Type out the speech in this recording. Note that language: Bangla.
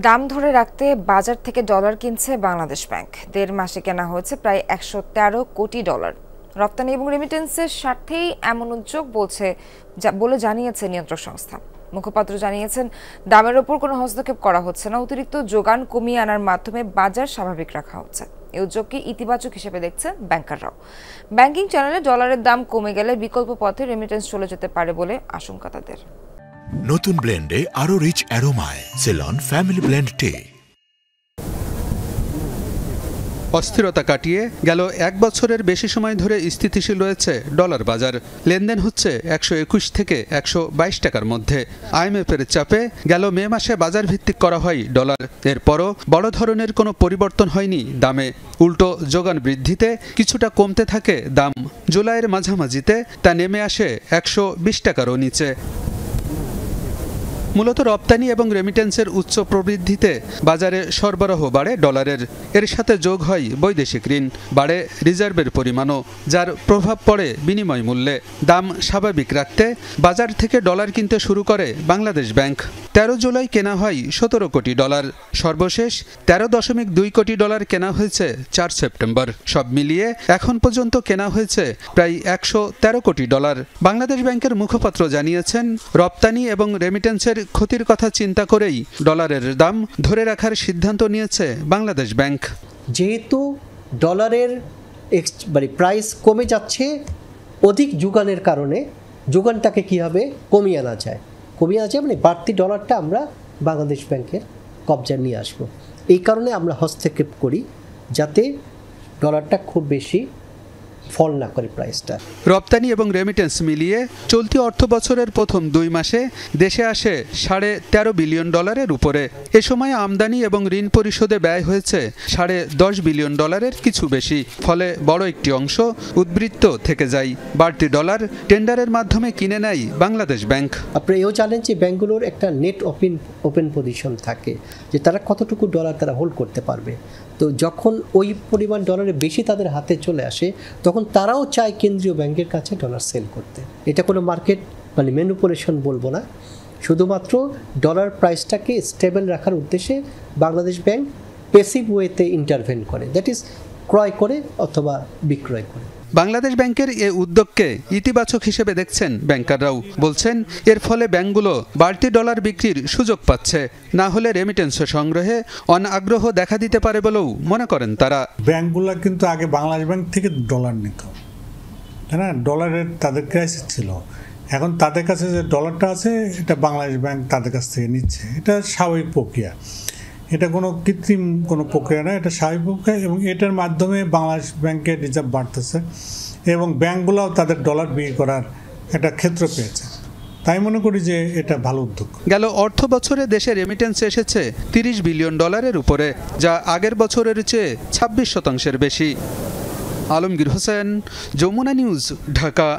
দাম ধরে রাখতে বাজার থেকে ডলার কিনছে বাংলাদেশ ব্যাংক। ১.৫ মাসে কেনা হয়েছে প্রায় ১১৩ কোটি ডলার। রপ্তানি এবং রেমিটেন্সের স্বার্থেই এমন উদ্যোগ বলে জানিয়েছে নিয়ন্ত্রক সংস্থা। মুখপাত্র জানিয়েছেন, দামের ওপর কোনো হস্তক্ষেপ করা হচ্ছে না, অতিরিক্ত যোগান কমিয়ে আনার মাধ্যমে বাজার স্বাভাবিক রাখা হচ্ছে। এই উদ্যোগকে ইতিবাচক হিসেবে দেখছে ব্যাংকাররাও। ব্যাংকিং চ্যানেলে ডলারের দাম কমে গেলে বিকল্প পথে রেমিটেন্স চলে যেতে পারে বলে আশঙ্কা তাদের। নতুন ব্লেন্ডে আরো রিচ অ্যারোমায় সেলন ফ্যামিলি ব্লেন্ড টে। অস্থিরতা কাটিয়ে গেল ১ বছরের বেশি সময় ধরে স্থিতিশীল রয়েছে ডলার বাজার। লেনদেন হচ্ছে ১২১ থেকে ১২২ টাকার মধ্যে। আইএমএফের চাপে গেল মে মাসে বাজার ভিত্তিক করা হয় ডলার। এরপরও বড় ধরনের কোনো পরিবর্তন হয়নি দামে, উল্টো যোগান বৃদ্ধিতে কিছুটা কমতে থাকে দাম। জুলাইয়ের মাঝামাঝিতে তা নেমে আসে ১২০ টাকারও নিচে। মূলত রপ্তানি এবং রেমিটেন্সের উচ্চ প্রবৃদ্ধিতে বাজারে সরবরাহ বাড়ে ডলারের। এর সাথে যোগ হয় বৈদেশিক ঋণ, বাড়ে রিজার্ভের পরিমাণও, যার প্রভাব পড়ে বিনিময় মূল্যে। দাম স্বাভাবিক রাখতে বাজার থেকে ডলার কিনতে শুরু করে বাংলাদেশ ব্যাংক। ১৩ জুলাই কেনা হয় ১৭ কোটি ডলার। সর্বশেষ ১৩.২ কোটি ডলার কেনা হয়েছে ৪ সেপ্টেম্বর। সব মিলিয়ে এখন পর্যন্ত কেনা হয়েছে প্রায় ১১৩ কোটি ডলার। বাংলাদেশ ব্যাংকের মুখপাত্র জানিয়েছেন, রপ্তানি এবং রেমিটেন্সের ক্ষতির কথা চিন্তা করেই ডলারের দাম ধরে রাখার সিদ্ধান্ত নিয়েছে বাংলাদেশ ব্যাংক। যেহেতু ডলারের প্রাইস কমে যাচ্ছে, অধিক যোগানের কারণে যোগানটাকে কীভাবে কমিয়ে আনা যায় বাড়তি ডলারটা আমরা বাংলাদেশ ব্যাংকের কবজায় নিয়ে আসব। এই কারণে আমরা হস্তক্ষেপ করি যাতে ডলারটা খুব বেশি ফল না করে প্রাইসটা। রপ্তানি এবং রেমিটেন্স মিলিয়ে চলতি অর্থ বছরের প্রথম ২ মাসে দেশে আসে ১৩.৫ বিলিয়ন ডলারের উপরে। এ সময় আমদানি এবং ঋণ পরিশোধে ব্যয় হয়েছে ১০.৫ বিলিয়ন ডলারের কিছু বেশি। ফলে বড় একটি অংশ উদ্বৃত্ত থেকে যায়। বাড়তি ডলার টেন্ডারের মাধ্যমে কিনে নেয় বাংলাদেশ ব্যাংক। আপনারা এও জানেন যে ব্যাংকগুলোর একটা নেট ওপেন পজিশন থাকে, যে তারা কতটুকু ডলার তারা হোল্ড করতে পারবে। তো যখন ওই পরিমাণ ডলারের বেশি তাদের হাতে চলে আসে, তখন তারাও চায় কেন্দ্রীয় ব্যাংকের কাছে ডলার সেল করতে। এটা কোনো মার্কেট ম্যানিপুলেশন বলবো না, শুধুমাত্র ডলার প্রাইসটাকে স্টেবল রাখার উদ্দেশ্যে বাংলাদেশ ব্যাংক প্যাসিভ ওয়েতে ইন্টারভেন করে, দ্যাট ইজ ক্রয় করে অথবা বিক্রয় করে। বাংলাদেশ ব্যাংকের এ উদ্যোগকে ইতিবাচক হিসেবে দেখছেন ব্যাংকাররাও। বলছেন, এর ফলে ব্যাংকগুলো বাড়তি ডলার বিক্রির সুযোগ পাচ্ছে, না হলে রেমিটেন্স সংগ্রহে অনাগ্রহ দেখা দিতে পারে বলেও মনে করেন তারা। ব্যাংকগুলো কিন্তু আগে বাংলাদেশ ব্যাংক থেকে ডলার নিত, তাই না? ডলারের তাদের ক্রাইসিস ছিল। এখন তাদের কাছে যে ডলারটা আছে, এটা বাংলাদেশ ব্যাংক তাদের কাছ থেকে নিচ্ছে। এটা স্বাভাবিক প্রক্রিয়া, এটা কোনো কৃত্রিম কোনো প্রক্রিয়া না, এটা স্বাভাবিক প্রক্রিয়া। এবং এটার মাধ্যমে বাংলাদেশ ব্যাংকের রিজার্ভ বাড়তেছে এবং ব্যাংকগুলোও তাদের ডলার বিক্রি করার একটা ক্ষেত্র পেয়েছে। তাই মনে করি যে এটা ভালো উদ্যোগ। গেল অর্থ বছরে দেশে রেমিটেন্স এসেছে ৩০ বিলিয়ন ডলারের উপরে, যা আগের বছরের চেয়ে ২৬% বেশি। আলমগীর হোসেন, যমুনা নিউজ, ঢাকা।